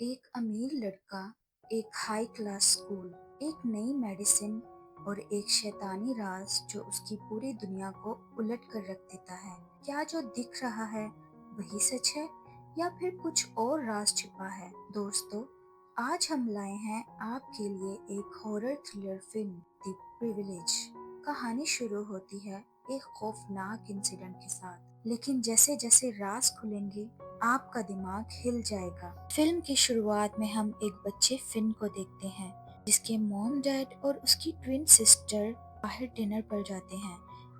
एक अमीर लड़का, एक हाई क्लास स्कूल, एक नई मेडिसिन और एक शैतानी राज जो उसकी पूरी दुनिया को उलट कर रख देता है। क्या जो दिख रहा है वही सच है या फिर कुछ और राज छिपा है? दोस्तों, आज हम लाए हैं आपके लिए एक horror thriller film the privilege. कहानी शुरू होती है एक खौफनाक इंसिडेंट के साथ, लेकिन जैसे जैसे राज खुलेंगे आपका दिमाग हिल जाएगा। फिल्म की शुरुआत में हम एक बच्चे फिन को देखते हैं जिसके मॉम डैड और उसकी ट्विन सिस्टर बाहर डिनर पर जाते हैं,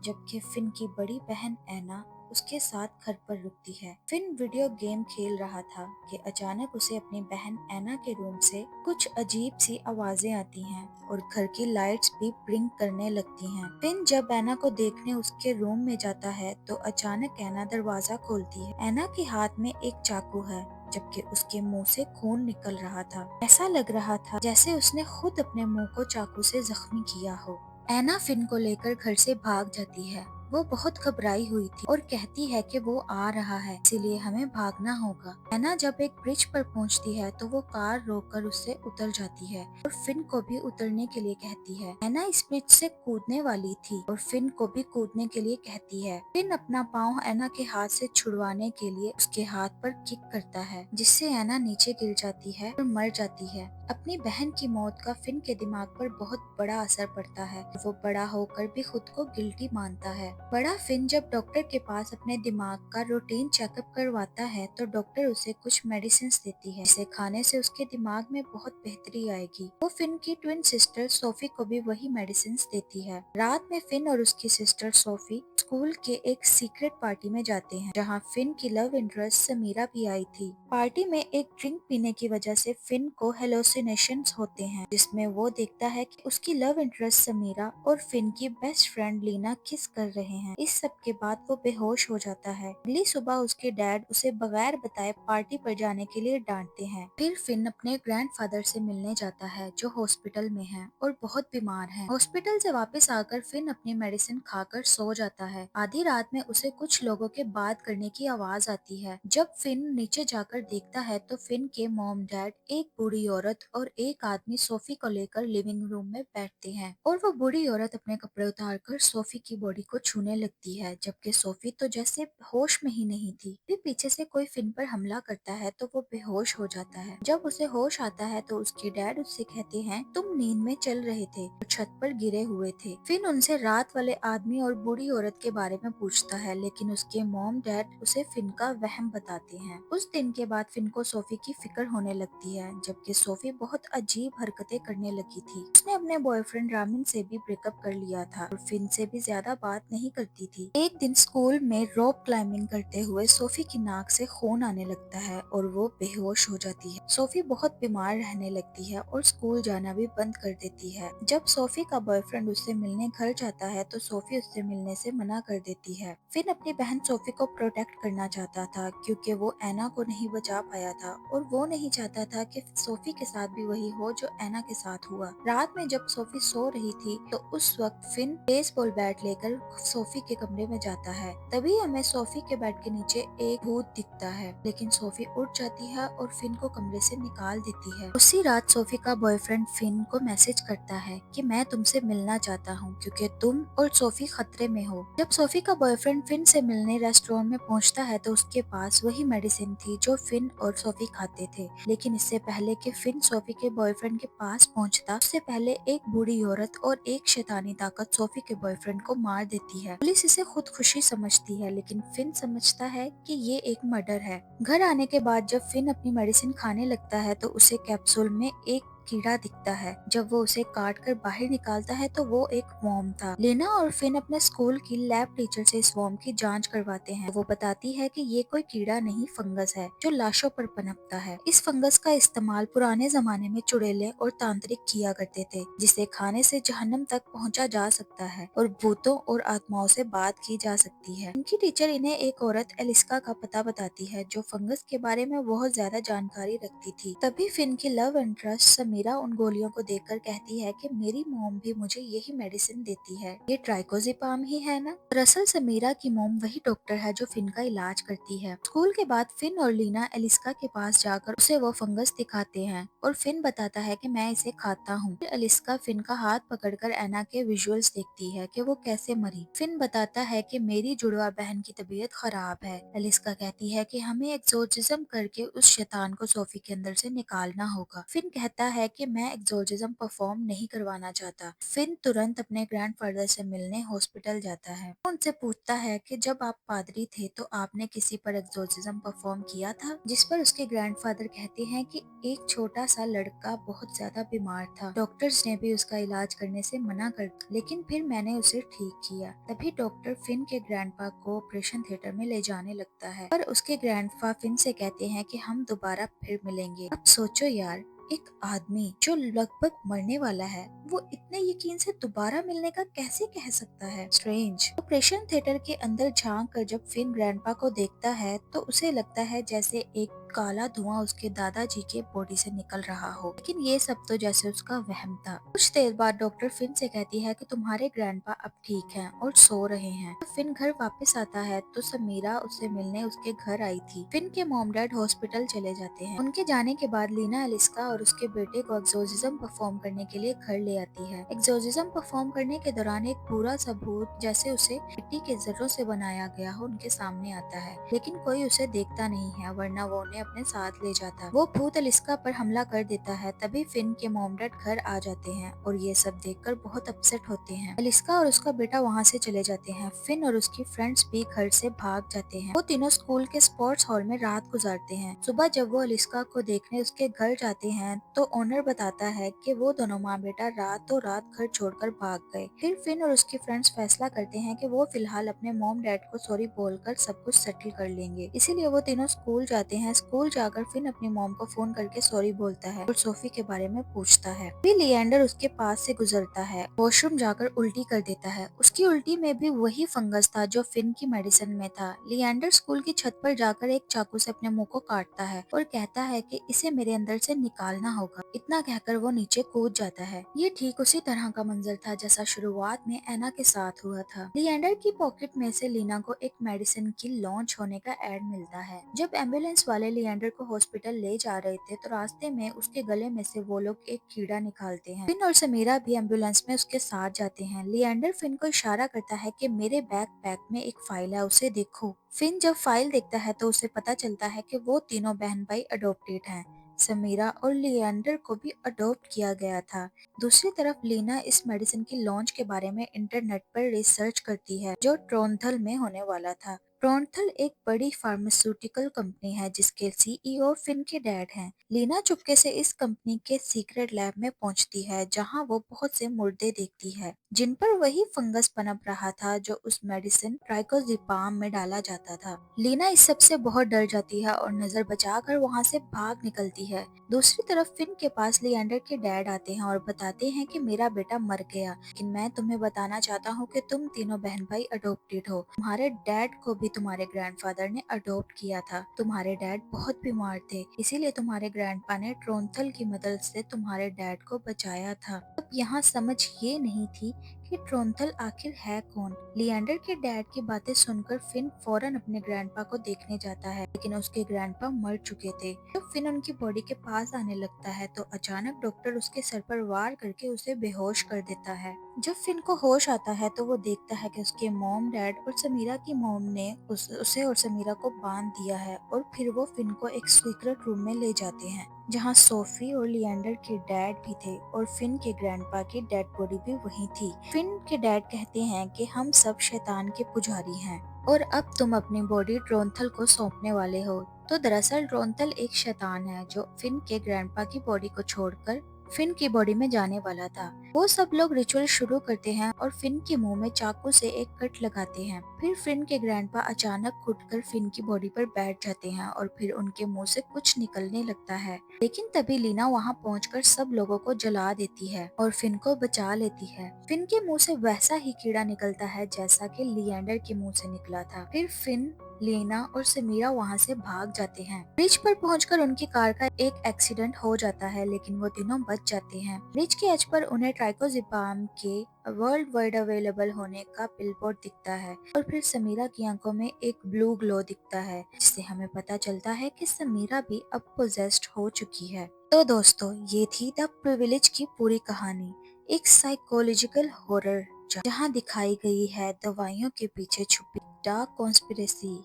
जबकि फिन की बड़ी बहन एना उसके साथ घर पर रुकती है। फिन वीडियो गेम खेल रहा था कि अचानक उसे अपनी बहन एना के रूम से कुछ अजीब सी आवाजें आती हैं और घर की लाइट्स भी ब्लिंक करने लगती हैं। फिन जब एना को देखने उसके रूम में जाता है तो अचानक एना दरवाजा खोलती है। एना के हाथ में एक चाकू है, जबकि उसके मुंह से खून निकल रहा था। ऐसा लग रहा था जैसे उसने खुद अपने मुंह को चाकू से जख्मी किया हो। एना फिन को लेकर घर से भाग जाती है। वो बहुत घबराई हुई थी और कहती है कि वो आ रहा है, इसीलिए हमें भागना होगा। एना जब एक ब्रिज पर पहुंचती है तो वो कार रोककर उससे उतर जाती है और फिन को भी उतरने के लिए कहती है। एना इस ब्रिज से कूदने वाली थी और फिन को भी कूदने के लिए कहती है। फिन अपना पाँव एना के हाथ से छुड़वाने के लिए उसके हाथ पर किक करता है, जिससे एना नीचे गिर जाती है और मर जाती है। अपनी बहन की मौत का फिन के दिमाग पर बहुत बड़ा असर पड़ता है। वो बड़ा होकर भी खुद को गिल्टी मानता है। बड़ा फिन जब डॉक्टर के पास अपने दिमाग का रूटीन चेकअप करवाता है तो डॉक्टर उसे कुछ मेडिसिन देती है जिसे खाने से उसके दिमाग में बहुत बेहतरी आएगी। वो फिन की ट्विन सिस्टर सोफी को भी वही मेडिसिन देती है। रात में फिन और उसकी सिस्टर सोफी स्कूल के एक सीक्रेट पार्टी में जाते हैं, जहाँ फिन की लव इंटरेस्ट समीरा भी आई थी। पार्टी में एक ड्रिंक पीने की वजह से फिन को हेलोसिनेशंस होते हैं, जिसमें वो देखता है कि उसकी लव इंटरेस्ट समीरा और फिन की बेस्ट फ्रेंड लीना किस कर रहे हैं। इस सब के बाद वो बेहोश हो जाता है। अगली सुबह उसके डैड उसे बगैर बताए पार्टी पर जाने के लिए डांटते हैं। फिर फिन अपने ग्रैंडफादर से मिलने जाता है जो हॉस्पिटल में है और बहुत बीमार है। हॉस्पिटल से वापस आकर फिन अपनी मेडिसिन खाकर सो जाता है। आधी रात में उसे कुछ लोगों के बात करने की आवाज आती है। जब फिन नीचे जाकर देखता है तो फिन के मॉम डैड, एक बूढ़ी औरत और एक आदमी सोफी को लेकर लिविंग रूम में बैठते हैं और वो बूढ़ी औरत अपने कपड़े उतारकर सोफी की बॉडी को छूने लगती है, जबकि सोफी तो जैसे होश में ही नहीं थी। फिर पीछे से कोई फिन पर हमला करता है तो वो बेहोश हो जाता है। जब उसे होश आता है तो उसके डैड उससे कहते हैं, तुम नींद में चल रहे थे और छत पर गिरे हुए थे। फिन उनसे रात वाले आदमी और बूढ़ी औरत के बारे में पूछता है, लेकिन उसके मॉम डैड उसे फिन का वहम बताते हैं। उस दिन के बाद फिन को सोफी की फिक्र होने लगती है, जबकि सोफी बहुत अजीब हरकतें करने लगी थी। उसने अपने बॉयफ्रेंड रामिन से भी ब्रेकअप कर लिया था और फिन से भी ज्यादा बात नहीं करती थी। एक दिन स्कूल में रॉक क्लाइंबिंग करते हुए सोफी की नाक से खून आने लगता है और वो बेहोश हो जाती है। सोफी बहुत बीमार रहने लगती है और स्कूल जाना भी बंद कर देती है। जब सोफी का बॉयफ्रेंड उससे मिलने घर जाता है तो सोफी उससे मिलने से मना कर देती है। फिन अपनी बहन सोफी को प्रोटेक्ट करना चाहता था क्योंकि वो एना को नहीं बचा पाया था और वो नहीं चाहता था कि सोफी के साथ भी वही हो जो एना के साथ हुआ। रात में जब सोफी सो रही थी तो उस वक्त फिन बेसबॉल बैट लेकर सोफी के कमरे में जाता है। तभी हमें सोफी के बेड के नीचे एक भूत दिखता है, लेकिन सोफी उठ जाती है और फिन को कमरे से निकाल देती है। उसी रात सोफी का बॉयफ्रेंड फिन को मैसेज करता है कि मैं तुमसे मिलना चाहता हूँ क्योंकि तुम और सोफी खतरे में हो। जब सोफी का बॉयफ्रेंड फिन से मिलने रेस्टोरेंट में पहुंचता है तो उसके पास वही मेडिसिन थी जो फिन और सोफी खाते थे, लेकिन इससे पहले कि फिन सोफी के बॉयफ्रेंड के पास पहुंचता उससे पहले एक बूढ़ी औरत और एक शैतानी ताकत सोफी के बॉयफ्रेंड को मार देती है। पुलिस इसे खुदकुशी समझती है, लेकिन फिन समझता है कि ये एक मर्डर है। घर आने के बाद जब फिन अपनी मेडिसिन खाने लगता है तो उसे कैप्सूल में एक कीड़ा दिखता है। जब वो उसे काट कर बाहर निकालता है तो वो एक वॉर्म था। लेना और फिन अपने स्कूल की लैब टीचर से इस वॉर्म की जांच करवाते हैं। वो बताती है कि ये कोई कीड़ा नहीं फंगस है जो लाशों पर पनपता है। इस फंगस का इस्तेमाल पुराने जमाने में चुड़ैले और तांत्रिक किया करते थे, जिसे खाने से जहन्नम तक पहुंचा जा सकता है और भूतों और आत्माओं से बात की जा सकती है। उनकी टीचर इन्हें एक औरत एलिस्का का पता बताती है जो फंगस के बारे में बहुत ज्यादा जानकारी रखती थी। तभी फिन की लव इंटरेस्ट समीरा उन गोलियों को देखकर कहती है कि मेरी मॉम भी मुझे यही मेडिसिन देती है, ये ट्राइकोजिपाम ही है ना। दरअसल समीरा की मॉम वही डॉक्टर है जो फिन का इलाज करती है। स्कूल के बाद फिन और लीना एलिस्का के पास जाकर उसे वो फंगस दिखाते हैं और फिन बताता है कि मैं इसे खाता हूँ। फिर एलिस्का फिन का हाथ पकड़कर एना के विजुअल्स देखती है कि वो कैसे मरी। फिन बताता है कि मेरी जुड़वा बहन की तबीयत खराब है। एलिस्का कहती है कि हमें एक्सोर्सिज्म करके उस शैतान को सोफी के अंदर से निकालना होगा। फिन कहता है कि मैं एक्सोर्सिज्म परफॉर्म नहीं करवाना चाहता। फिन तुरंत अपने ग्रैंडफादर से मिलने हॉस्पिटल जाता है। वो उनसे पूछता है कि जब आप पादरी थे तो आपने किसी पर एक्सोर्सिज्म परफॉर्म किया था, जिस पर उसके ग्रैंडफादर कहते हैं कि एक छोटा सा लड़का बहुत ज्यादा बीमार था, डॉक्टर्स ने भी उसका इलाज करने से मना कर दिया, लेकिन फिर मैंने उसे ठीक किया। तभी डॉक्टर फिन के ग्रैंडपा को ऑपरेशन थिएटर में ले जाने लगता है, पर उसके ग्रैंडपा फिन से कहते हैं कि हम दोबारा फिर मिलेंगे। अब सोचो यार, एक आदमी जो लगभग मरने वाला है वो इतने यकीन से दोबारा मिलने का कैसे कह सकता है। स्ट्रेंज। ऑपरेशन थिएटर के अंदर झांक कर जब फिन ग्रैंडपा को देखता है तो उसे लगता है जैसे एक काला धुआं उसके दादाजी के बॉडी से निकल रहा हो, लेकिन ये सब तो जैसे उसका वहम था। कुछ देर बाद डॉक्टर फिन से कहती है कि तुम्हारे ग्रैंडपा अब ठीक हैं और सो रहे हैं। जब फिन घर वापस आता है तो समीरा उससे मिलने उसके घर आई थी। फिन के मॉम डैड हॉस्पिटल चले जाते हैं। उनके जाने के बाद लीना एलिस्का और उसके बेटे को एक्सोर्सिज्म परफॉर्म करने के लिए घर ले आती है। एक्सोर्सिज्म परफॉर्म करने के दौरान एक पूरा सा भूत जैसे उसे मिट्टी के जर्रों से बनाया गया हो उनके सामने आता है, लेकिन कोई उसे देखता नहीं है, वरना वो उन्हें अपने साथ ले जाता। वो भूत एलिस्का पर हमला कर देता है। तभी फिन के मॉम डैड घर आ जाते हैं और ये सब देखकर बहुत अपसेट होते हैं। एलिस्का और उसका बेटा वहाँ से चले जाते हैं। फिन और उसकी फ्रेंड्स भी घर से भाग जाते हैं। वो तीनों स्कूल के स्पोर्ट्स हॉल में रात गुजारते हैं। सुबह जब वो एलिस्का को देखने उसके घर जाते हैं तो ओनर बताता है कि वो दोनों माँ बेटा रातों रात घर छोड़कर भाग गए। फिर फिन और उसकी फ्रेंड्स फैसला करते हैं कि वो फिलहाल अपने मॉम डैड को सॉरी बोलकर सब कुछ सेटल कर लेंगे। इसीलिए वो तीनों स्कूल जाते हैं। स्कूल जाकर फिन अपनी मॉम को फोन करके सॉरी बोलता है और सोफी के बारे में पूछता है। फिर लिएंडर उसके पास से गुजरता है, वॉशरूम जाकर उल्टी कर देता है। उसकी उल्टी में भी वही फंगस था जो फिन की मेडिसिन में था। लिएंडर स्कूल की छत पर जाकर एक चाकू से अपने मुंह को काटता है और कहता है कि इसे मेरे अंदर से निकालना होगा। इतना कहकर वो नीचे कूद जाता है। ये ठीक उसी तरह का मंजर था जैसा शुरुआत में एना के साथ हुआ था। लिएंडर की पॉकेट में से लीना को एक मेडिसिन की लॉन्च होने का एड मिलता है। जब एम्बुलेंस वाले लिएंडर को हॉस्पिटल ले जा रहे थे तो रास्ते में उसके गले में से वो लोग एक कीड़ा निकालते हैं। फिन और समीरा भी एम्बुलेंस में उसके साथ जाते हैं। लिएंडर फिन को इशारा करता है कि मेरे बैकपैक में एक फाइल है, उसे देखो। फिन जब फाइल देखता है तो उसे पता चलता है कि वो तीनों बहन भाई अडॉप्टेड हैं। समीरा और लिएंडर को भी अडॉप्ट किया गया था। दूसरी तरफ लीना इस मेडिसिन की लॉन्च के बारे में इंटरनेट पर रिसर्च करती है जो ट्रोनथल में होने वाला था। ट्रोनथल एक बड़ी फार्मास्यूटिकल कंपनी है जिसके सीईओ फिन के डैड हैं। लीना चुपके से इस कंपनी के सीक्रेट लैब में पहुंचती है जहां वो बहुत से मुर्दे देखती है जिन पर वही फंगस पनप रहा था जो उस मेडिसिन ट्राइकोजिपाम में डाला जाता था। लीना इस सब से बहुत डर जाती है और नजर बचाकर वहां से भाग निकलती है। दूसरी तरफ फिन के पास लिएंडर के डैड आते हैं और बताते हैं कि मेरा बेटा मर गया, लेकिन मैं तुम्हें बताना चाहता हूँ कि तुम तीनों बहन भाई अडॉप्टेड हो। तुम्हारे डैड को भी तुम्हारे ग्रैंडफादर ने अडॉप्ट किया था। तुम्हारे डैड बहुत बीमार थे, इसीलिए तुम्हारे ग्रैंडपा ने ट्रोनथल की मदद से तुम्हारे डैड को बचाया था। अब यहाँ समझ ये नहीं थी कि ट्रोनथल आखिर है कौन। लिएंडर के डैड की बातें सुनकर फिन फौरन अपने ग्रैंडपा को देखने जाता है, लेकिन उसके ग्रैंडपा मर चुके थे। जब फिन उनकी बॉडी के पास आने लगता है तो अचानक डॉक्टर उसके सर पर वार करके उसे बेहोश कर देता है। जब फिन को होश आता है तो वो देखता है कि उसके मॉम डैड और समीरा की मॉम ने उसे और समीरा को बांध दिया है और फिर वो फिन को एक सीक्रेट रूम में ले जाते हैं जहाँ सोफी और लिएंडर के डैड भी थे और फिन के ग्रैंडपा की डेड बॉडी भी वहीं थी। फिन के डैड कहते हैं कि हम सब शैतान के पुजारी हैं और अब तुम अपनी बॉडी ट्रोनथल को सौंपने वाले हो। तो दरअसल ट्रोनथल एक शैतान है जो फिन के ग्रैंडपा की बॉडी को छोड़कर फिन की बॉडी में जाने वाला था। वो सब लोग रिचुअल शुरू करते हैं और फिन के मुंह में चाकू से एक कट लगाते हैं। फिर फिन के ग्रैंडपा अचानक उठकर फिन की बॉडी पर बैठ जाते हैं और फिर उनके मुंह से कुछ निकलने लगता है। लेकिन तभी लीना वहां पहुंचकर सब लोगों को जला देती है और फिन को बचा लेती है। फिन के मुंह से वैसा ही कीड़ा निकलता है जैसा कि लिएंडर के मुंह से निकला था। फिर फिन, लीना और समीरा वहां से भाग जाते हैं। ब्रिज पर पहुंचकर उनकी कार का एक एक्सीडेंट हो जाता है, लेकिन वो तीनों बच जाते हैं। ब्रिज के एज पर उन्हें ट्राइकोजिपाम के वर्ल्ड वाइड अवेलेबल होने का बिलबोर्ड दिखता है और फिर समीरा की आंखों में एक ब्लू ग्लो दिखता है, जिससे हमें पता चलता है कि समीरा भी अब पोजेस्ड हो चुकी है। तो दोस्तों, ये थी द प्रिविलेज की पूरी कहानी, एक साइकोलॉजिकल हॉरर जहाँ दिखाई गई है दवाइयों के पीछे छुपी डार्क कॉन्स्पिरेसी।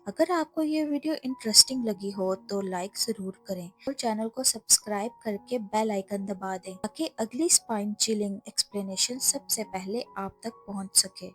अगर आपको ये वीडियो इंटरेस्टिंग लगी हो तो लाइक जरूर करें और चैनल को सब्सक्राइब करके बेल आइकन दबा दें ताकि अगली स्पाइन चिलिंग एक्सप्लेनेशन सबसे पहले आप तक पहुंच सके।